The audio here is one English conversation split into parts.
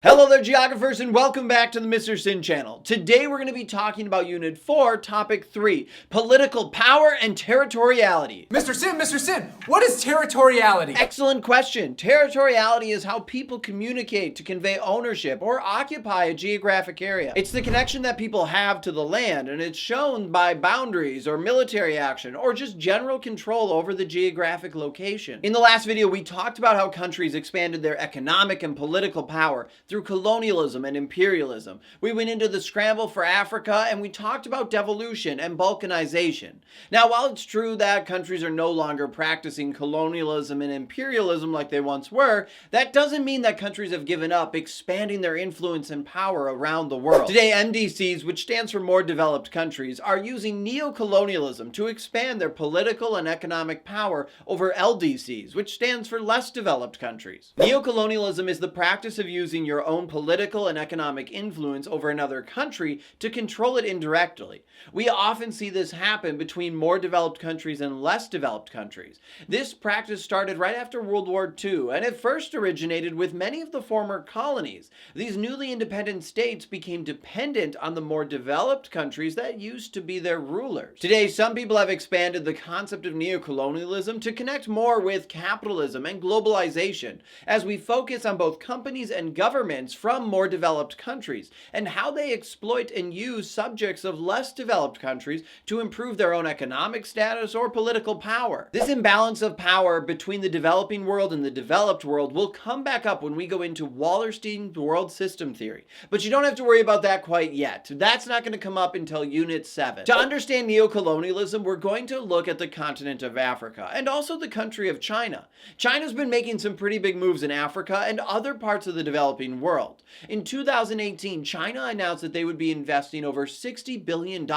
Hello there, geographers, and welcome back to the Mr. Sinn channel. Today we're going to be talking about Unit 4, Topic 3, Political Power and Territoriality. Mr. Sinn, what is territoriality? Excellent question. Territoriality is how people communicate to convey ownership or occupy a geographic area. It's the connection that people have to the land, and it's shown by boundaries or military action or just general control over the geographic location. In the last video, we talked about how countries expanded their economic and political power through colonialism and imperialism. We went into the scramble for Africa, and we talked about devolution and balkanization. Now, while it's true that countries are no longer practicing colonialism and imperialism like they once were, that doesn't mean that countries have given up expanding their influence and power around the world. Today, MDCs, which stands for more developed countries, are using neocolonialism to expand their political and economic power over LDCs, which stands for less developed countries. Neocolonialism is the practice of using your own political and economic influence over another country to control it indirectly. We often see this happen between more developed countries and less developed countries. This practice started right after World War II, and it first originated with many of the former colonies. These newly independent states became dependent on the more developed countries that used to be their rulers. Today, some people have expanded the concept of neocolonialism to connect more with capitalism and globalization, as we focus on both companies and governments from more developed countries and how they exploit and use subjects of less developed countries to improve their own economic status or political power. This imbalance of power between the developing world and the developed world will come back up when we go into Wallerstein's world system theory, but you don't have to worry about that quite yet. That's not going to come up until Unit 7. To understand neocolonialism, we're going to look at the continent of Africa and also the country of China. China's been making some pretty big moves in Africa and other parts of the developing world. In 2018, China announced that they would be investing over $60 billion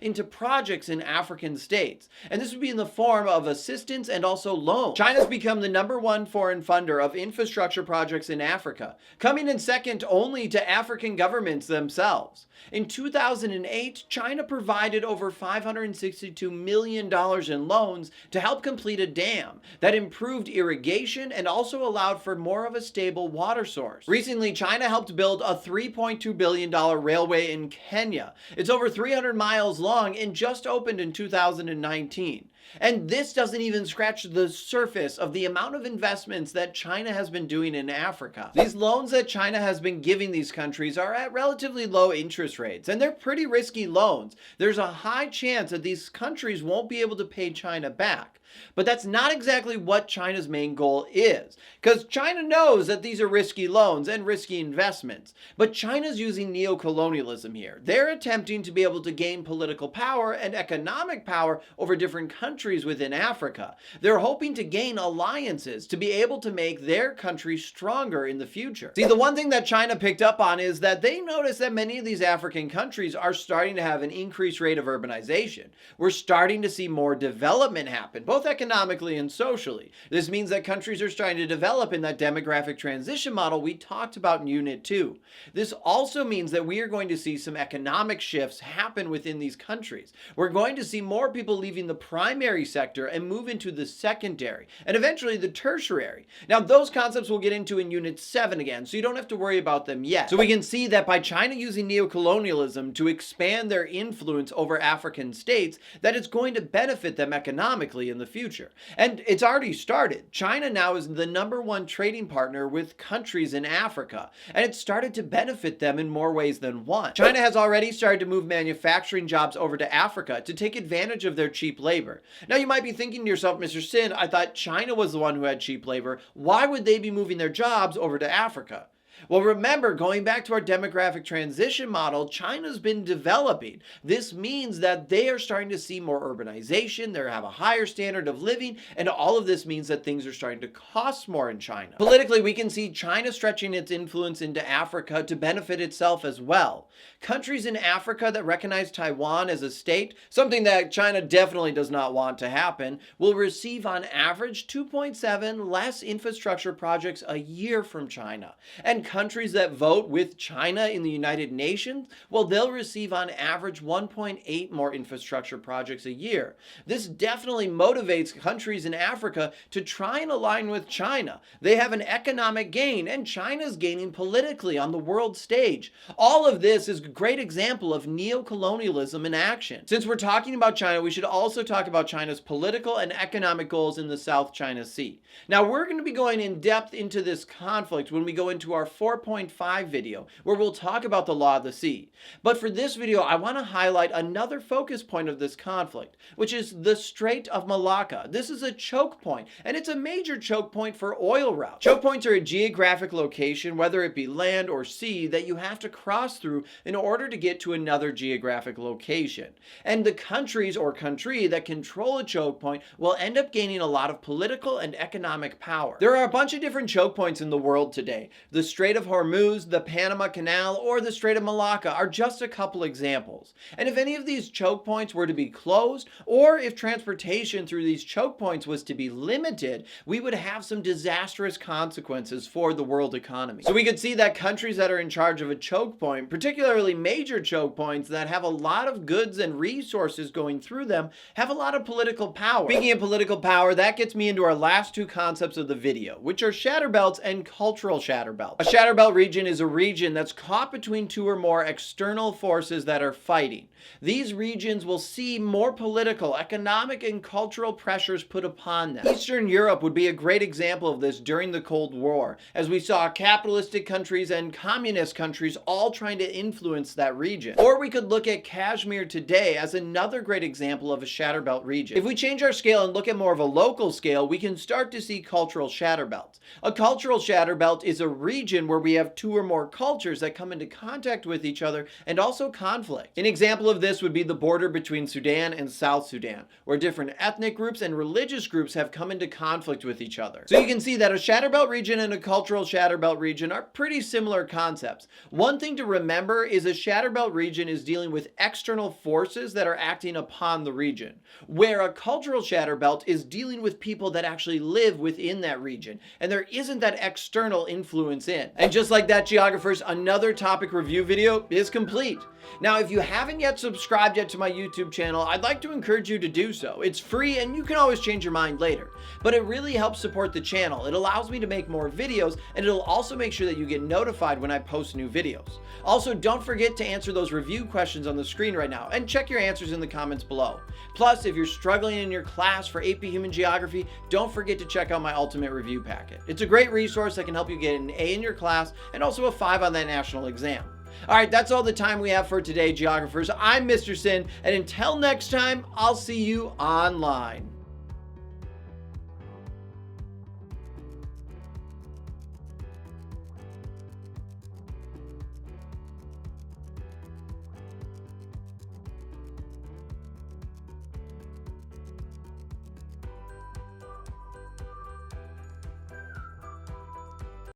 into projects in African states, and this would be in the form of assistance and also loans. China's become the #1 foreign funder of infrastructure projects in Africa, coming in second only to African governments themselves. In 2008, China provided over $562 million in loans to help complete a dam that improved irrigation and also allowed for more of a stable water source. Recently, China helped build a $3.2 billion railway in Kenya. It's over 300 miles long and just opened in 2019. And this doesn't even scratch the surface of the amount of investments that China has been doing in Africa. These loans that China has been giving these countries are at relatively low interest rates, and they're pretty risky loans. There's a high chance that these countries won't be able to pay China back. But that's not exactly what China's main goal is, because China knows that these are risky loans and risky investments. But China's using neocolonialism here. They're attempting to be able to gain political power and economic power over different countries within Africa. They're hoping to gain alliances to be able to make their country stronger in the future. See, the one thing that China picked up on is that they noticed that many of these African countries are starting to have an increased rate of urbanization. We're starting to see more development happen, both economically and socially. This means that countries are starting to develop in that demographic transition model we talked about in Unit 2. This also means that we are going to see some economic shifts happen within these countries. We're going to see more people leaving the primary sector and move into the secondary and eventually the tertiary. Now, those concepts we'll get into in Unit 7 again, so you don't have to worry about them yet. So we can see that by China using neocolonialism to expand their influence over African states, that it's going to benefit them economically in the future. And it's already started. China now is the #1 trading partner with countries in Africa, and it's started to benefit them in more ways than one. China has already started to move manufacturing jobs over to Africa to take advantage of their cheap labor. Now, you might be thinking to yourself, Mr. Sinn, I thought China was the one who had cheap labor. Why would they be moving their jobs over to Africa? Well, remember, going back to our demographic transition model, China's been developing. This means that they are starting to see more urbanization, they have a higher standard of living, and all of this means that things are starting to cost more in China. Politically, we can see China stretching its influence into Africa to benefit itself as well. Countries in Africa that recognize Taiwan as a state, something that China definitely does not want to happen, will receive on average 2.7 less infrastructure projects a year from China. And And countries that vote with China in the United Nations, well, they'll receive on average 1.8 more infrastructure projects a year. This definitely motivates countries in Africa to try and align with China. They have an economic gain, and China's gaining politically on the world stage. All of this is a great example of neocolonialism in action. Since we're talking about China, we should also talk about China's political and economic goals in the South China Sea. Now, we're going to be going in depth into this conflict when we go into our 4.5 video, where we'll talk about the law of the sea. But for this video, I want to highlight another focus point of this conflict, which is the Strait of Malacca. This is a choke point, and it's a major choke point for oil routes. Choke points are a geographic location, whether it be land or sea, that you have to cross through in order to get to another geographic location. And the countries or country that control a choke point will end up gaining a lot of political and economic power. There are a bunch of different choke points in the world today. The Strait of Hormuz, the Panama Canal, or the Strait of Malacca are just a couple examples. And if any of these choke points were to be closed, or if transportation through these choke points was to be limited, we would have some disastrous consequences for the world economy. So we could see that countries that are in charge of a choke point, particularly major choke points that have a lot of goods and resources going through them, have a lot of political power. Speaking of political power, that gets me into our last two concepts of the video, which are shatterbelts and cultural shatterbelts. A shatterbelt region is a region that's caught between two or more external forces that are fighting. These regions will see more political, economic, and cultural pressures put upon them. Eastern Europe would be a great example of this during the Cold War, as we saw capitalistic countries and communist countries all trying to influence that region. Or we could look at Kashmir today as another great example of a shatterbelt region. If we change our scale and look at more of a local scale, we can start to see cultural shatterbelts. A cultural shatterbelt is a region where we have two or more cultures that come into contact with each other and also conflict. An example of this would be the border between Sudan and South Sudan, where different ethnic groups and religious groups have come into conflict with each other. So you can see that a shatterbelt region and a cultural shatterbelt region are pretty similar concepts. One thing to remember is a shatterbelt region is dealing with external forces that are acting upon the region, where a cultural shatterbelt is dealing with people that actually live within that region, and there isn't that external influence in. And just like that, geographers, another topic review video is complete. Now, if you haven't yet subscribed yet to my YouTube channel, I'd like to encourage you to do so. It's free and you can always change your mind later, but it really helps support the channel. It allows me to make more videos, and it'll also make sure that you get notified when I post new videos. Also, don't forget to answer those review questions on the screen right now, and check your answers in the comments below. Plus, if you're struggling in your class for AP Human Geography, don't forget to check out my Ultimate Review Packet. It's a great resource that can help you get an A in your class and also a 5 on that national exam. All right, that's all the time we have for today, geographers. I'm Mr. Sinn, and until next time, I'll see you online.